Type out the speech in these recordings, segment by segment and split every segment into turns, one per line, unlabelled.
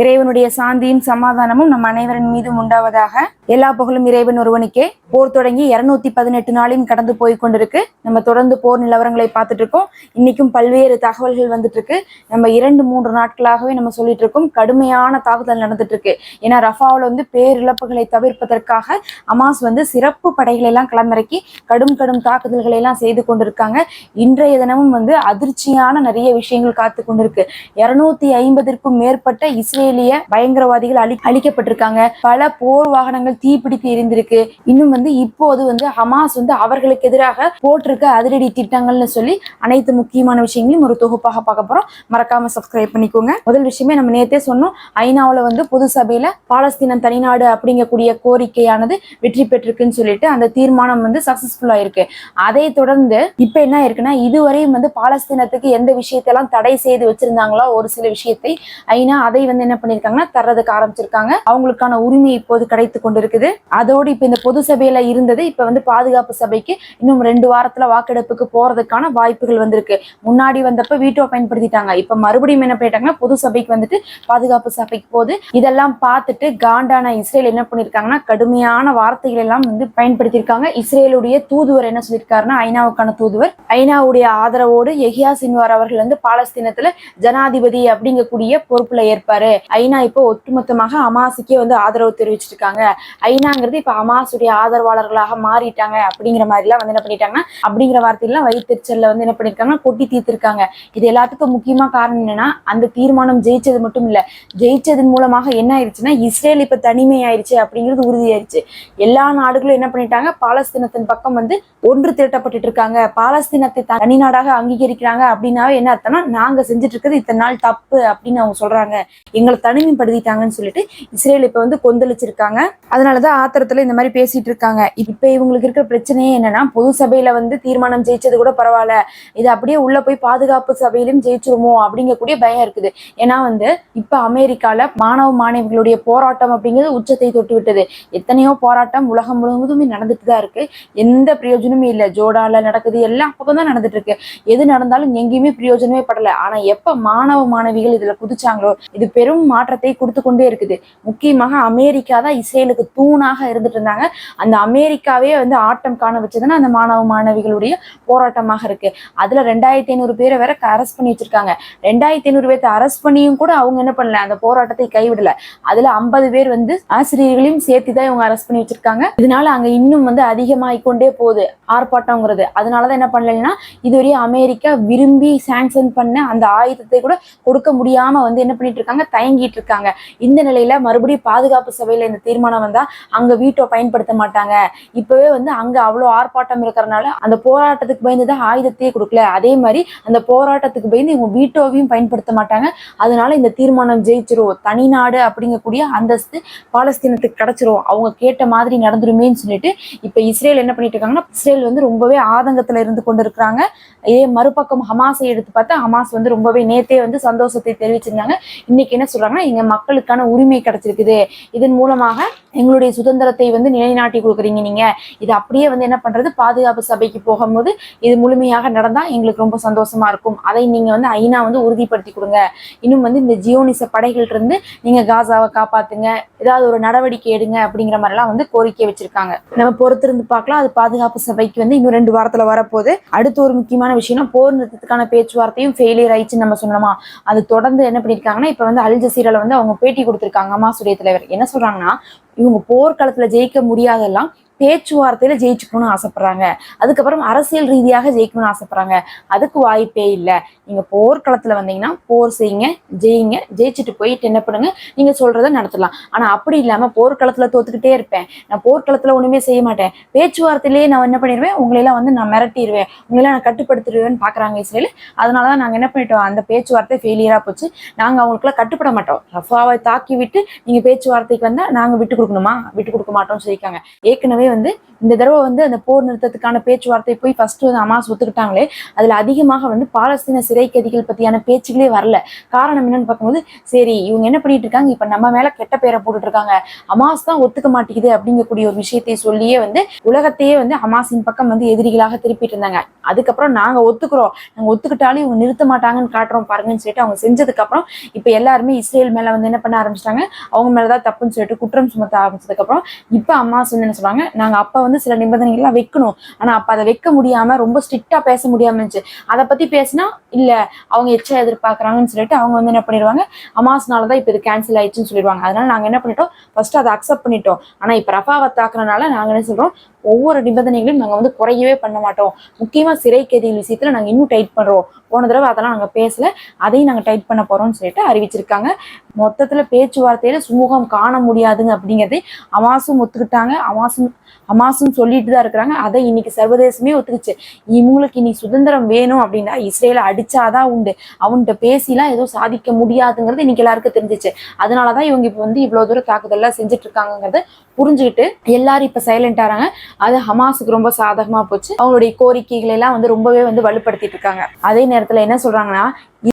இறைவனுடைய சாந்தியும் சமாதானமும் நம் அனைவரின் மீதும் உண்டாவதாக. எல்லா புகழும் இறைவன் ஒருவனுக்கே. போர் தொடங்கி 218 நாளையும் கடந்து போய் கொண்டிருக்கு. நம்ம தொடர்ந்து போர் நிலவரங்களை பார்த்துட்டு இருக்கோம். இன்னைக்கும் பல்வேறு தகவல்கள் வந்துட்டு இருக்கு. நம்ம 2-3 நாட்களாகவே நம்ம சொல்லிட்டு இருக்கோம், கடுமையான தாக்குதல் நடந்துட்டு இருக்கு. ஏன்னா ரஃபாவில் பேரிழப்புகளை தவிர்ப்பதற்காக ஹமாஸ் சிறப்பு படைகளை எல்லாம் களமிறக்கி கடும் தாக்குதல்களை எல்லாம் செய்து கொண்டிருக்காங்க. இன்றைய தினமும் அதிர்ச்சியான நிறைய விஷயங்கள் காத்து கொண்டிருக்கு. 250க்கும் மேற்பட்ட இஸ்ரேலிய பயங்கரவாதிகள் அழிக்கப்பட்டிருக்காங்க. பல போர் வாகனங்கள் தீப்பிடித்து எரிந்திருக்கு. இன்னும் இப்போது ஹமாஸ் அவர்களுக்கு எதிராக போட்டிருக்க அதிரடி திட்டங்கள்னு சொல்லி அனைத்து முக்கியமான விஷயங்களையும் ஒரு தொகுப்பாக பார்க்க போறோம். மறக்காம சப்ஸ்கிரைப் பண்ணிக்கோங்க. முதல் விஷயமே நம்ம நேத்தே சொன்னோம், ஐநாவில் பொது சபையில பாலஸ்தீனம் தனிநாடு அப்படிங்கக்கூடிய கோரிக்கையானது வெற்றி பெற்றிருக்குன்னு சொல்லிட்டு அந்த தீர்மானம் சக்சஸ்ஃபுல்லா இருக்கு. அதை தொடர்ந்து இப்ப என்ன இருக்குன்னா, இதுவரையும் பாலஸ்தீனத்துக்கு எந்த விஷயத்தெல்லாம் தடை செய்து வச்சிருந்தாங்களோ ஒரு சில விஷயத்தை ஐநா அதை என்ன பண்ணிருக்காங்கன்னா தர்றதுக்கு ஆரம்பிச்சிருக்காங்க. அவங்களுக்கான உரிமை இப்போது கிடைத்து கொண்டிருக்குது. அதோடு இப்ப இந்த பொது சபையில இருந்தது இப்ப பாதுகாப்பு சபைக்கு இன்னும் 2 வாரத்துல வாக்கெடுப்புக்கு போறதுக்கான வாய்ப்புகள் வந்திருக்கு. முன்னாடி வந்தப்ப வீட்டோ பயன்படுத்திட்டாங்க. இப்ப மறுபடியும் என்ன பண்ணிட்டாங்கன்னா பொது சபைக்கு பாதுகாப்பு சபைக்கு போகுது. இதெல்லாம் பார்த்துட்டு காண்டான இஸ்ரேல் என்ன பண்ணிருக்காங்கன்னா கடுமையான வார்த்தைகள் எல்லாம் பயன்படுத்தியிருக்காங்க. இஸ்ரேலுடைய தூதுவர் என்ன சொல்லியிருக்காருன்னா, ஐநாவுக்கான தூதுவர் ஐநாவுடைய ஆதரவோடு யஹ்யா சின்வார் அவர்கள் பாலஸ்தீனத்துல ஜனாதிபதி அப்படிங்கக்கூடிய பொறுப்புல ஏற்பாரு. ஐநா இப்போ ஒட்டுமொத்தமாக ஹமாஸுக்கே ஆதரவு தெரிவிச்சிருக்காங்க. ஐநாங்கிறது இப்ப ஹமாஸுடைய ஆதரவாளர்களாக மாறிட்டாங்க அப்படிங்கிற மாதிரி எல்லாம் என்ன பண்ணிட்டாங்கன்னா, அப்படிங்கிற வார்த்தையெல்லாம் வயிற்றுச்சல்ல என்ன பண்ணிருக்காங்கன்னா கொட்டி தீர்த்திருக்காங்க. இது எல்லாத்துக்கும் முக்கியமா காரணம் என்னன்னா, அந்த தீர்மானம் ஜெயிச்சது மட்டும் இல்ல, ஜெயிச்சதன் மூலமாக என்ன ஆயிடுச்சுன்னா இஸ்ரேல் இப்ப தனிமை ஆயிடுச்சு அப்படிங்கிறது உறுதியாயிருச்சு. எல்லா நாடுகளும் என்ன பண்ணிட்டாங்க, பாலஸ்தீனத்தின் பக்கம் ஒன்று திரட்டப்பட்டு இருக்காங்க. பாலஸ்தீனத்தை தனி நாடாக அங்கீகரிக்கிறாங்க அப்படின்னாவே என்ன அர்த்தம்னா, நாங்க செஞ்சுட்டு இருக்கிறது இத்தனை நாள் தப்பு அப்படின்னு அவங்க சொல்றாங்க, எங்களை தனிமைப்படுத்திட்டாங்கன்னு சொல்லிட்டு இஸ்ரேல் இப்ப கொந்தளிச்சிருக்காங்க. அதனாலதான் ஆத்திரத்துல இந்த மாதிரி பேசிட்டு இருக்காங்க. இப்ப இவங்களுக்கு இருக்கிற பிரச்சனையே என்னன்னா, பொது சபையில தீர்மானம் ஜெயிச்சது கூட பரவாயில்ல, இது அப்படியே உள்ள போய் பாதுகாப்பு சபையிலும் ஜெயிச்சிருமோ அப்படிங்கக்கூடிய பயம் இருக்குது. ஏன்னா இப்ப அமெரிக்கால மாணவ மாணவிகளுடைய போராட்டம் அப்படிங்கிறது உச்சத்தை தொட்டு விட்டது. எத்தனையோ போராட்டம் உலகம் முழுவதுமே நடந்துட்டு தான் இருக்கு. எந்த பிரயோஜனமே இல்லை. ஜோர்டான்ல நடக்குது, எல்லா பக்கம் தான் நடந்துட்டு இருக்கு. எது நடந்தாலும் எங்கேயுமே பிரயோஜனமே படல. ஆனா எப்ப மாணவ மாணவிகள் இதுல குதிச்சாங்களோ இது பெரும் மாற்றத்தை கொடுத்து கொண்டே இருக்குது. முக்கியமாக அமெரிக்கா தான் இஸ்ரேலுக்கு தூணாக இருந்துட்டு இருந்தாங்க. அந்த அமெரிக்காவே ஆட்டம் காண வச்சதுன்னா அந்த மாணவ மாணவிகளுடைய போராட்டமாக இருக்கு. அதுல 2500 பேரை வேற அரெஸ்ட் பண்ணி வச்சிருக்காங்க. 2500 பேர்த்த அரெஸ்ட் பண்ணியும் கூட அவங்க என்ன பண்ணல, அந்த போராட்டத்தை கைவிடல. அதுல 50 பேர் ஆசிரியர்களையும் சேர்த்துதான் இவங்க அரெஸ்ட் பண்ணி வச்சிருக்காங்க. இதனால அங்க இன்னும் அதிகமாகிக்கொண்டே போகுது ஆர்ப்பாட்டம்ங்கிறது. அதனாலதான் என்ன பண்ணலைன்னா, இதுவரையும் அமெரிக்கா விரும்பி சாங்ஷன் பண்ண அந்த ஆயுதத்தை கூட கொடுக்க முடியாம என்ன பண்ணிட்டு இருக்காங்க, தயங்கிட்டு இருக்காங்க. இந்த நிலையில மறுபடியும் பாதுகாப்பு சபையில இந்த தீர்மானம் வந்தா அங்க வீட்டோ பயன்படுத்த மாட்டாங்க. இப்பவே அங்க அவ்வளவு ஆர்ப்பாட்டம் இருக்கிறதுனால அந்த போராட்டத்துக்கு பயந்துதான் ஆயுதத்தையே கொடுக்கல. அதே மாதிரி அந்த போராட்டத்துக்கு பயந்து இவங்க வீட்டோவையும் பயன்படுத்த மாட்டாங்க. அதனால இந்த தீர்மானம் ஜெயிச்சிரும், தனிநாடு அப்படிங்கக்கூடிய அந்தஸ்து பாலஸ்தீனத்துக்கு கிடைச்சிரும், அவங்க கேட்ட மாதிரி நடந்துருமேன்னு சொல்லிட்டு இப்ப இஸ்ரேல் என்ன பண்ணிட்டு இருக்காங்கன்னா, இஸ்ரேல் ரொம்பவே ஆதங்கத்துல இருந்து கொண்டு இருக்கிறாங்க. இதே மறுபக்கம் ஹமாஸை எடுத்து பார்த்தா ஹமாஸ் ரொம்பவே நேத்தே சந்தோஷத்தை தெரிவிச்சிருந்தாங்க. இன்னைக்கு என்ன சொல்றாங்கன்னா, எங்க மக்களுக்கான உரிமை கிடைச்சிருக்குது, இதன் மூலமாக எங்களுடைய சுதந்திரத்தை நிலைநாட்டி கொடுக்குறீங்க நீங்க, இது அப்படியே என்ன பண்றது, பாதுகாப்பு சபைக்கு போகும்போது இது முழுமையாக நடந்தா எங்களுக்கு ரொம்ப சந்தோஷமா இருக்கும், அதை நீங்க ஐநா உறுதிப்படுத்தி கொடுங்க, இன்னும் இந்த ஜியோனிச படைகள் இருந்து நீங்க காசாவை காப்பாத்துங்க, ஏதாவது ஒரு நடவடிக்கை எடுங்க அப்படிங்கிற மாதிரி எல்லாம் கோரிக்கை வச்சிருக்காங்க. நம்ம பொறுத்திருந்து பார்க்கலாம். அது பாதுகாப்பு சபைக்கு இன்னும் 2 வாரத்துல வரப்போகுது. அடுத்து ஒரு முக்கியமான விஷயம்னா, போர் நிறுத்தத்துக்கான பேச்சுவார்த்தையும் ஃபெயிலியர் ஆயிடுச்சுன்னு நம்ம சொன்னோமா, அது தொடர்ந்து என்ன பண்ணிருக்காங்கன்னா, இப்ப அல் ஜசீரால அவங்க பேட்டி கொடுத்திருக்காங்க. ஹமாஸுடைய தலைவர் என்ன சொல்றாங்கன்னா, இவங்க போர்க்களத்துல ஜெயிக்க முடியாதெல்லாம் பேச்சுவார்த்தையில ஜெயிச்சுக்கணும்னு ஆசைப்படுறாங்க, அதுக்கப்புறம் அரசியல் ரீதியாக ஜெயிக்கணும்னு ஆசைப்படுறாங்க. அதுக்கு வாய்ப்பே இல்லை. நீங்க போர்க்களத்துல வந்தீங்கன்னா போர் செய்யுங்க, ஜெயிங்க, ஜெயிச்சுட்டு போயிட்டு என்ன பண்ணுங்க, நீங்க சொல்றதை நடத்தலாம். ஆனா அப்படி இல்லாம போர்க்களத்துல தோத்துக்கிட்டே இருப்பேன், நான் போர்க்களத்துல ஒண்ணுமே செய்ய மாட்டேன், பேச்சுவார்த்தையிலேயே நான் என்ன பண்ணிடுவேன், உங்களையெல்லாம் நான் மிரட்டிடுவேன், உங்களையெல்லாம் நான் கட்டுப்படுத்திடுவேன்னு பாக்குறாங்க இஸ்ரேல். அதனாலதான் நாங்க என்ன பண்ணிட்டோம், அந்த பேச்சுவார்த்தை ஃபெயிலியரா போச்சு, நாங்க அவங்களுக்குலாம் கட்டுப்பட மாட்டோம், ரஃபாவை தாக்கி விட்டு நீங்க பேச்சுவார்த்தைக்கு வந்தா நாங்க விட்டு கொடுக்கணுமா, விட்டு கொடுக்க மாட்டோம்னு சொல்லியிருக்காங்க. ஏற்கனவே வந்து இந்த தடவை வந்து அந்த போர் நிறுத்தத்துக்கான பேச்சுவார்த்தை போய் ஃபர்ஸ்ட் வந்து ஹமாஸ் ஒத்துக்கிட்டாங்களே, அதுல அதிகமாக வந்து பாலஸ்தீன சிறை கைதிகள் பத்தியான பேச்சுகளே வரல. காரணம் என்னன்னு பார்க்கும்போது, சரி இவங்க என்ன பண்ணிட்டு இருக்காங்க, இப்ப நம்ம மேல கெட்ட பேரை போட்டுட்டு இருக்காங்க, ஹமாஸ் தான் ஒத்துக்க மாட்டேங்குது அப்படிங்கக்கூடிய ஒரு விஷயத்தை சொல்லியே வந்து உலகத்தையே வந்து ஹமாஸின் பக்கம் வந்து எதிரிகளாக திருப்பிட்டு இருந்தாங்க. அதுக்கப்புறம் நாங்க ஒத்துக்கிறோம், நாங்க ஒத்துக்கிட்டாலும் இவங்க நிறுத்த மாட்டாங்கன்னு காட்டுறோம் பாருங்கன்னு சொல்லிட்டு அவங்க செஞ்சதுக்கு அப்புறம் இப்ப எல்லாருமே இஸ்ரேல் மேல வந்து என்ன பண்ண ஆரம்பிச்சிட்டாங்க, அவங்க மேலதான் தப்புன்னு சொல்லிட்டு குற்றம் சுமத்த ஆரம்பிச்சதுக்கு அப்புறம் இப்ப ஹமாஸ் வந்து என்ன சொல்றாங்க, நாங்க அப்ப வந்து சில நிபந்தனைகள்லாம் வைக்கணும், ஆனா அப்ப அதை வைக்க முடியாம ரொம்ப ஸ்ட்ரிக்டா பேச முடியாம இருந்துச்சு, அதை பத்தி பேசினா இல்ல அவங்க எச்சா எதிர்பார்க்கறாங்கன்னு சொல்லிட்டு அவங்க வந்து என்ன பண்ணிடுவாங்க, ஹமாஸ்னாலதான் இப்ப இது கேன்சல் ஆயிடுச்சுன்னு சொல்லிடுவாங்க. அதனால நாங்க என்ன பண்ணிட்டோம், ஃபர்ஸ்ட் அதை அக்செப்ட் பண்ணிட்டோம். ஆனா இப்ப ரஃபாவை தாக்குறதுனால நாங்க என்ன சொல்றோம், ஒவ்வொரு நிபந்தனைகளையும் நாங்க வந்து குறையவே பண்ண மாட்டோம், முக்கியமா சிறை கைதிகள் விஷயத்துல நாங்க இன்னும் டைட் பண்றோம், போன தடவை அதெல்லாம் நாங்க பேசல, அதையும் நாங்க டைட் பண்ண போறோம்னு சொல்லிட்டு அறிவிச்சிருக்காங்க. மொத்தத்துல பேச்சுவார்த்தையில சுமூகம் காண முடியாதுங்க அப்படிங்கறதை ஹமாஸும் ஒத்துக்கிட்டாங்க, ஹமாஸும் சொல்லிட்டு தான் இருக்கிறாங்க. அதை இன்னைக்கு சர்வதேசமே ஒத்துக்குச்சு. இவங்களுக்கு இன்னைக்கு சுதந்திரம் வேணும் அப்படின்னா இஸ்ரேலை அடிச்சாதான் உண்டு, அவன்கிட்ட பேசிலாம் எதுவும் சாதிக்க முடியாதுங்கிறது இன்னைக்கு எல்லாருக்கும் தெரிஞ்சிச்சு. அதனாலதான் இவங்க இப்ப வந்து இவ்வளவு தூரம் தாக்குதல்லாம் செஞ்சுட்டு இருக்காங்கிறத புரிஞ்சுக்கிட்டு எல்லாரும் இப்ப சைலண்ட் ஆறாங்க. அது ஹமாஸுக்கு ரொம்ப சாதகமா போச்சு. அவங்களுடைய கோரிக்கைகளை எல்லாம் வந்து ரொம்பவே வந்து வலுப்படுத்திட்டு இருக்காங்க. அதே நேரத்துல என்ன சொல்றாங்கன்னா,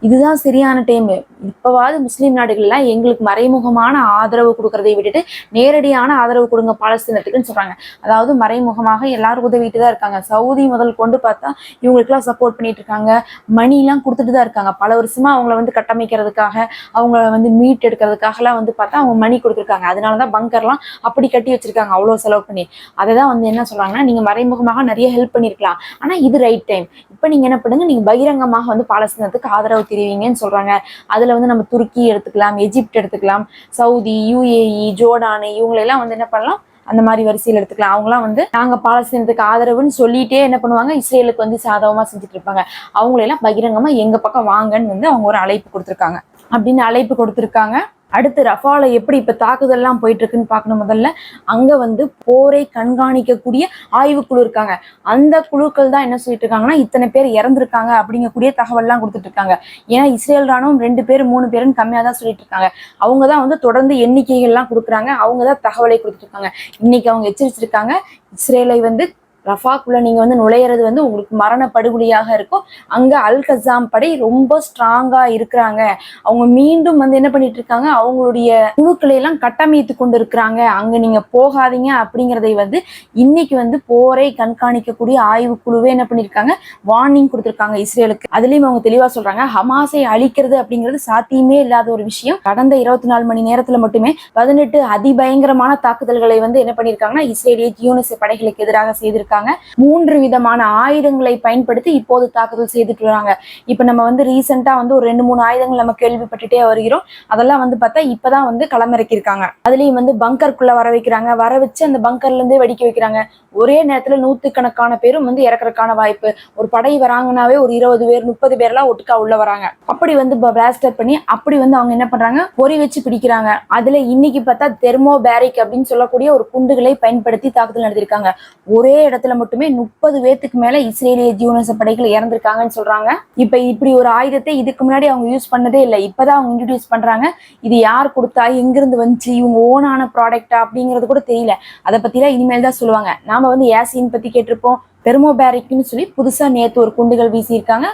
இதுதான் சரியான டைம், இப்பவாவது முஸ்லீம் நாடுகள் எல்லாம் எங்களுக்கு மறைமுகமான ஆதரவு கொடுக்கறதை விட்டுட்டு நேரடியான ஆதரவு கொடுங்க பாலஸ்தீனத்துக்குன்னு சொல்றாங்க. அதாவது மறைமுகமாக எல்லாரும் உதவிட்டு தான் இருக்காங்க. சவுதி முதல் கொண்டு பார்த்தா இவங்களுக்கு எல்லாம் சப்போர்ட் பண்ணிட்டு இருக்காங்க, மணி எல்லாம் கொடுத்துட்டு தான் இருக்காங்க. பல வருஷமா அவங்கள வந்து கட்டமைக்கிறதுக்காக, அவங்கள வந்து மீட் எடுக்கிறதுக்காக எல்லாம் வந்து பார்த்தா அவங்க மணி கொடுத்துருக்காங்க. அதனாலதான் பங்கர்லாம் அப்படி கட்டி வச்சிருக்காங்க அவ்வளவு செலவு பண்ணி. அதைதான் வந்து என்ன சொல்றாங்கன்னா, நீங்க மறைமுகமாக நிறைய ஹெல்ப் பண்ணிருக்கலாம், ஆனா இது ரைட் டைம், இப்ப நீங்க என்ன பண்ணுங்க, நீங்க பகிரங்கமாக வந்து பாலஸ்தீனத்துக்கு ஆதரவு தெரிவிங்கன்னு சொல்றாங்க. அதுல வந்து நம்ம துருக்கி எடுத்துக்கலாம், எஜிப்ட் எடுத்துக்கலாம், சவுதி, UAE, ஜோர்டானு இவங்களெல்லாம் வந்து என்ன பண்ணலாம், அந்த மாதிரி வரிசையில் எடுத்துக்கலாம். அவங்களாம் வந்து நாங்க பாலஸ்தீனத்துக்கு ஆதரவுன்னு சொல்லிட்டே என்ன பண்ணுவாங்க, இஸ்ரேலுக்கு வந்து சாதகமா செஞ்சுட்டு இருப்பாங்க. அவங்களெல்லாம் பகிரங்கமா எங்க பக்கம் வாங்கன்னு வந்து அவங்க ஒரு அழைப்பு கொடுத்துருக்காங்க அப்படின்னு அழைப்பு கொடுத்துருக்காங்க. அடுத்து ரஃபால எப்படி இப்ப தாக்குதல்லாம் போயிட்டு இருக்குன்னு பார்க்கணும். முதல்ல அங்க வந்து போரை கண்காணிக்கக்கூடிய ஆய்வுக்குழு இருக்காங்க. அந்த குழுக்கள் தான் என்ன சொல்லிட்டு இருக்காங்கன்னா, இத்தனை பேர் இறந்துருக்காங்க அப்படிங்கக்கூடிய தகவல்லாம் கொடுத்துட்டு இருக்காங்க. ஏன்னா இஸ்ரேல் ராணுவம் 2 பேர் 3 பேருன்னு கம்மியா தான் சொல்லிட்டு இருக்காங்க. அவங்கதான் வந்து தொடர்ந்து எண்ணிக்கைகள்லாம் கொடுக்குறாங்க, அவங்கதான் தகவலை கொடுத்துட்டு இருக்காங்க. இன்னைக்கு அவங்க எச்சரிச்சிருக்காங்க, இஸ்ரேலை வந்து ரஃபாக்குள்ள நீங்க வந்து நுழையிறது வந்து உங்களுக்கு மரண படுகொலியாக இருக்கும். அங்க அல் கசாம் படை ரொம்ப ஸ்ட்ராங்கா இருக்கிறாங்க, அவங்க மீண்டும் வந்து என்ன பண்ணிட்டு இருக்காங்க, அவங்களுடைய குழுக்களை எல்லாம் கட்டமைத்து கொண்டு இருக்கிறாங்க, அங்க நீங்க போகாதீங்க அப்படிங்கறதை வந்து இன்னைக்கு வந்து போரை கண்காணிக்கக்கூடிய ஆய்வு குழுவே என்ன பண்ணிருக்காங்க, வார்னிங் கொடுத்திருக்காங்க இஸ்ரேலுக்கு. அதுலயும் அவங்க தெளிவா சொல்றாங்க, ஹமாஸை அழிக்கிறது அப்படிங்கிறது சாத்தியமே இல்லாத ஒரு விஷயம். கடந்த 24 மணி நேரத்துல மட்டுமே 18 அதிபயங்கரமான தாக்குதல்களை வந்து என்ன பண்ணிருக்காங்கன்னா இஸ்ரேலிய ஜியோனிச படைகளுக்கு எதிராக செய்திருக்காங்க. 3 விதமான ஆயுதங்களை பயன்படுத்தி இப்போது தாக்குதல் செய்துட்டு வராங்க. இப்ப நம்ம வந்து ரீசெண்டா வந்து ஒரு 2-3 ஆயுதங்கள் நம்ம கேள்விப்பட்டுட்டே வருகிறோம். அதெல்லாம் வந்து பார்த்தா இப்பதான் வந்து களமிறக்கி இருக்காங்க. அதுலயும் வந்து பங்கருக்குள்ள வர வைக்கிறாங்க, வர வச்சு அந்த பங்கர்ல இருந்தே வெடிக்க வைக்கிறாங்க. ஒரே நேரத்துல 100கணக்கான பேரும் வந்து இறக்குறதுக்கான வாய்ப்பு. ஒரு படை வராங்கன்னாவே ஒரு 20 பேர் 30 பேர்லாம் ஒட்டுக்கா உள்ள வராங்க. அப்படி வந்து பிளாஸ்டர் பண்ணி அப்படி வந்து அவங்க என்ன பண்றாங்க, பொறி வச்சு பிடிக்கிறாங்க. அதுல இன்னைக்கு பார்த்தா தெர்மோ பேரிக் அப்படின்னு சொல்லக்கூடிய ஒரு குண்டுகளை பயன்படுத்தி தாக்குதல் நடத்திருக்காங்க. ஒரே இடத்துல மட்டுமே 30 பேத்துக்கு மேல இஸ்ரேலிய ஜியோனிச படைகள் இறந்திருக்காங்கன்னு சொல்றாங்க. இப்ப இப்படி ஒரு ஆயுதத்தை இதுக்கு முன்னாடி அவங்க யூஸ் பண்ணதே இல்லை, இப்பதான் அவங்க இன்ட்ரோடியூஸ் பண்றாங்க. இது யார் கொடுத்தா, எங்கிருந்து வந்துச்சு, இவங்க ஓனான ப்ராடக்டா அப்படிங்கிறது கூட தெரியல. அதை பத்திலாம் இனிமேல் தான் சொல்லுவாங்க. நாம வந்து ஏசின் பத்தி கேட்டிருப்போம், தெர்மோபேரிக்னு சொல்லி புதுசா நேத்து ஒரு குண்டுகள் வீசியிருக்காங்க.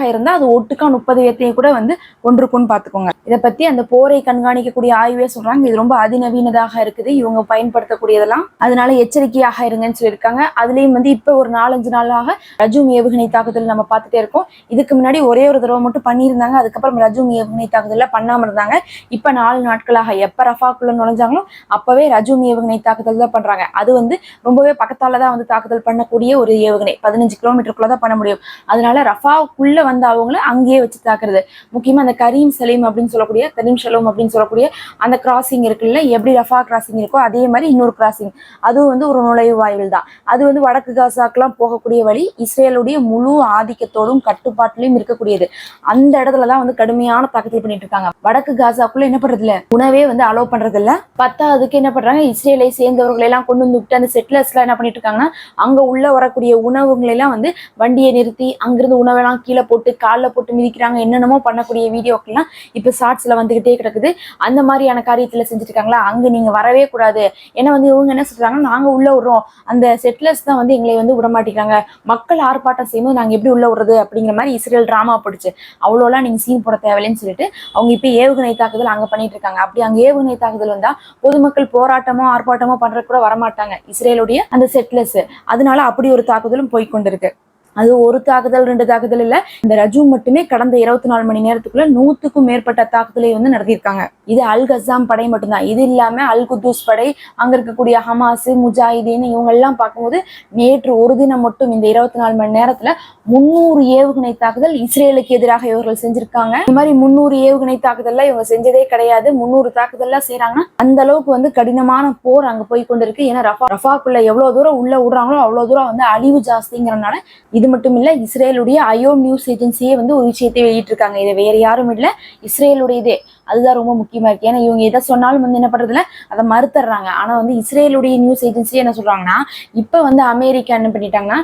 இருந்தா அது ஒட்டுக்கா 30 பேர்த்தையும் கூட வந்து ஒன்றுக்குன்னு பாத்துக்கோங்க. இதை பத்தி அந்த போரை கண்காணிக்கக்கூடிய ஆய்வே சொல்றாங்க, இது ரொம்ப அதிநவீனதாக இருக்குது இவங்க பயன்படுத்தக்கூடியதெல்லாம், அதனால எச்சரிக்கையாக இருங்கன்னு சொல்லியிருக்காங்க. அதுலயும் வந்து இப்ப ஒரு 4-5 நாளாக ரஜூம் ஏவுகணை தாக்குதல் நம்ம பார்த்துட்டே இருக்கோம். இதுக்கு முன்னாடி ஒரே ஒரு தடவை மட்டும் பண்ணியிருந்தாங்க, அதுக்கப்புறம் ரஜூம் ஏவுகணை தாக்குதல் பண்ணாம இருந்தாங்க. இப்ப 4 நாட்களாக எப்ப ரஃபாக்குள்ள நுழைஞ்சாங்களோ அப்பவே ரஜூம் ஏவுகணை தாக்குதல் தான் பண்றாங்க. அது வந்து ரொம்பவே பக்கத்தாலதான் வந்து தாக்குதல் பண்ணக்கூடிய ஒரு ஏவுகணை, 15 கிலோமீட்டருக்குள்ளதான் பண்ண முடியும். அதனால ரஃபாவுக்குள்ள வந்து அவங்கள அங்கேயே வச்சு தாக்குறது. முக்கியமா அந்த கரீம் சலீம் அப்படின்னு சொல்லக்கூடிய, கரீம் ஷலோம் அப்படின்னு சொல்லக்கூடிய அந்த கிராசிங் இருக்குல்ல, எப்படி ரஃபா கிராசிங் இருக்கோ அதே மாதிரி இன்னொரு கிராசிங், அதுவும் வந்து ஒரு நுழைவு வாயில் தான். அது வந்து வடக்கு காசாக்கெல்லாம் போகக்கூடிய வழி, இஸ்ரேலுடைய முழு ஆதிக்கத்தோடும் கட்டுப்பாட்டிலையும் இருக்கக்கூடியது. அந்த இடத்துலதான் வந்து கடுமையான தாக்குதல் பண்ணிட்டு இருக்காங்க. வடக்கு காசாக்குள்ள என்ன பண்றது இல்ல, உணவே வந்து அலோவ் பண்றது இல்ல. பத்தாவதுக்கு என்ன பண்றாங்க, இஸ்ரேலை சேர்ந்தவர்களை எல்லாம் கொண்டு வந்து விட்டு அந்த செட்டிலர்ஸ் எல்லாம் என்ன பண்ணிட்டு இருக்காங்கன்னா, அங்க உள்ள வரக்கூடிய உணவுகளை எல்லாம் வந்து வண்டியை நிறுத்தி அங்கிருந்து உணவெல்லாம் கீழே கீழே போட்டு காலில் போட்டு மிதிக்கிறாங்க, என்னென்னமோ பண்ணக்கூடிய வீடியோக்கெல்லாம் இப்போ ஷார்ட்ஸ்ல வந்துகிட்டே கிடக்குது. அந்த மாதிரியான காரியத்துல செஞ்சுட்டு இருக்காங்களா, அங்க நீங்க வரவே கூடாது. ஏன்னா வந்து இவங்க என்ன சொல்றாங்க, நாங்க உள்ள விடுறோம், அந்த செட்டிலர்ஸ் தான் வந்து எங்களை வந்து விட மாட்டேங்கிறாங்க, மக்கள் ஆர்ப்பாட்டம் செய்யும்போது நாங்க எப்படி உள்ள விடுறது அப்படிங்கிற மாதிரி இஸ்ரேல் டிராமா போடுச்சு. அவ்வளோலாம் நீங்க சீன் போட தேவையில்லைன்னு சொல்லிட்டு அவங்க இப்ப ஏவுகணை தாக்குதல் அங்க பண்ணிட்டு இருக்காங்க. அப்படி அங்க ஏவுகணை தாக்குதல் வந்தா பொதுமக்கள் போராட்டமோ ஆர்ப்பாட்டமோ பண்றது கூட வரமாட்டாங்க இஸ்ரேலுடைய அந்த செட்டிலர்ஸ். அதனால அப்படி ஒரு தாக்குதலும் போய்கொண்டிருக்கு. அது ஒரு தாக்குதல் 2 தாக்குதல் இல்ல, இந்த ரஜூ மட்டுமே கடந்த 24 மணி நேரத்துக்குள்ள 100க்கும் மேற்பட்ட தாக்குதலை வந்து நடத்தியிருக்காங்க. இது அல் கசாம் படை மட்டும்தான். இது இல்லாம அல் குத்தூஸ் படை, அங்க இருக்கக்கூடிய ஹமாஸ், முஜாஹிதீன் இவங்க எல்லாம் பார்க்கும்போது நேற்று ஒரு தினம் மட்டும் இந்த 24 மணி நேரத்துல 300 ஏவுகணை தாக்குதல் இஸ்ரேலுக்கு எதிராக இவர்கள் செஞ்சிருக்காங்க. இந்த மாதிரி 300 ஏவுகணை தாக்குதல்லாம் இவங்க செஞ்சதே கிடையாது. 300 தாக்குதல்லாம் செய்யறாங்கன்னா அந்த அளவுக்கு வந்து கடினமான போர் அங்க போய் கொண்டிருக்கு. ஏன்னா ரஃபாக்குள்ள எவ்வளவு தூரம் உள்ள விடுறாங்களோ அவ்வளவு தூரம் வந்து அழிவு ஜாஸ்திங்கிறதுனால. இது மட்டும் இல்ல, இஸ்ரேலுடைய அயோன் நியூஸ் ஏஜென்சியே வந்து ஒரு விஷயத்தை வெளியிட்டிருக்காங்க. இது வேற யாரும் இல்ல, இஸ்ரேலுடையதே. அதுதான் ரொம்ப முக்கியமா இருக்கு. ஏன்னா இவங்க எதை சொன்னாலும் வந்து என்ன பண்றதுல அதை மறுத்துறாங்க. ஆனா வந்து இஸ்ரேலுடைய நியூஸ் ஏஜென்சியே என்ன சொல்றாங்கன்னா, இப்ப வந்து அமெரிக்கா என்ன பண்ணிட்டாங்கன்னா,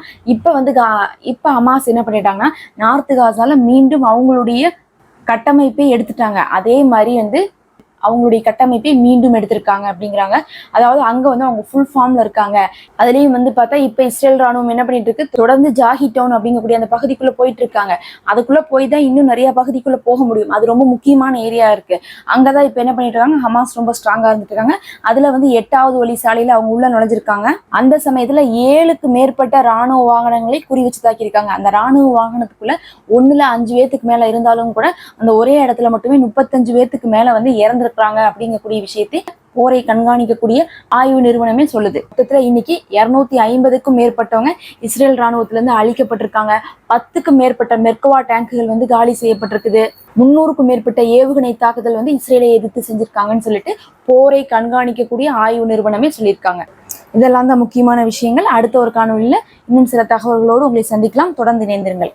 இப்ப ஹமாஸ் என்ன பண்ணிட்டாங்கன்னா நார்த் காசால மீண்டும் அவங்களுடைய கட்டமைப்பை எடுத்துட்டாங்க. அதே மாதிரி வந்து அவங்களுடைய கட்டமைப்பை மீண்டும் எடுத்திருக்காங்க அப்படிங்கிறாங்க. அதாவது அங்க வந்து அவங்க ஃபுல் ஃபார்ம்ல இருக்காங்க. அதுலயும் வந்து பார்த்தா இப்ப இஸ்ரேல் ராணுவம் என்ன பண்ணிட்டு இருக்கு, தொடர்ந்து ஜாஹி டவுன் அப்படிங்கக்கூடிய அந்த பகுதிக்குள்ள போயிட்டு இருக்காங்க. அதுக்குள்ள போய் தான் இன்னும் நிறைய பகுதிக்குள்ள போக முடியும். அது ரொம்ப முக்கியமான ஏரியா இருக்கு. அங்கதான் இப்ப என்ன பண்ணிட்டு இருக்காங்க, ஹமாஸ் ரொம்ப ஸ்ட்ராங்கா இருந்துட்டு இருக்காங்க. அதுல வந்து 8வது வழி சாலையில அவங்க உள்ள நுழைஞ்சிருக்காங்க. அந்த சமயத்துல 7க்கு மேற்பட்ட ராணுவ வாகனங்களை குறி வச்சு தாக்கியிருக்காங்க. அந்த ராணுவ வாகனத்துக்குள்ள 1ல 5 பேத்துக்கு மேல இருந்தாலும் கூட அந்த ஒரே இடத்துல மட்டுமே 35 பேத்துக்கு மேல வந்து இறந்து அப்படிங்கக்கூடிய விஷயத்தை போரை கண்காணிக்கக்கூடிய ஆய்வு நிறுவனமே சொல்லுது. மொத்தத்துல இன்னைக்கு 250க்கும் மேற்பட்டவங்க இஸ்ரேல் ராணுவத்துல இருந்து அழிக்கப்பட்டிருக்காங்க. 10க்கும் மேற்பட்ட மெர்கவா டேங்குகள் வந்து காலி செய்யப்பட்டிருக்குது. 300க்கும் மேற்பட்ட ஏவுகணை தாக்குதல் வந்து இஸ்ரேலை எதிர்த்து செஞ்சிருக்காங்கன்னு சொல்லிட்டு போரை கண்காணிக்கக்கூடிய ஆய்வு நிறுவனமே சொல்லியிருக்காங்க. இதெல்லாம் தான் முக்கியமான விஷயங்கள். அடுத்த ஒரு காணொலியில இன்னும் சில தகவல்களோடு உங்களை சந்திக்கலாம். தொடர்ந்து இணைந்திருங்கள்.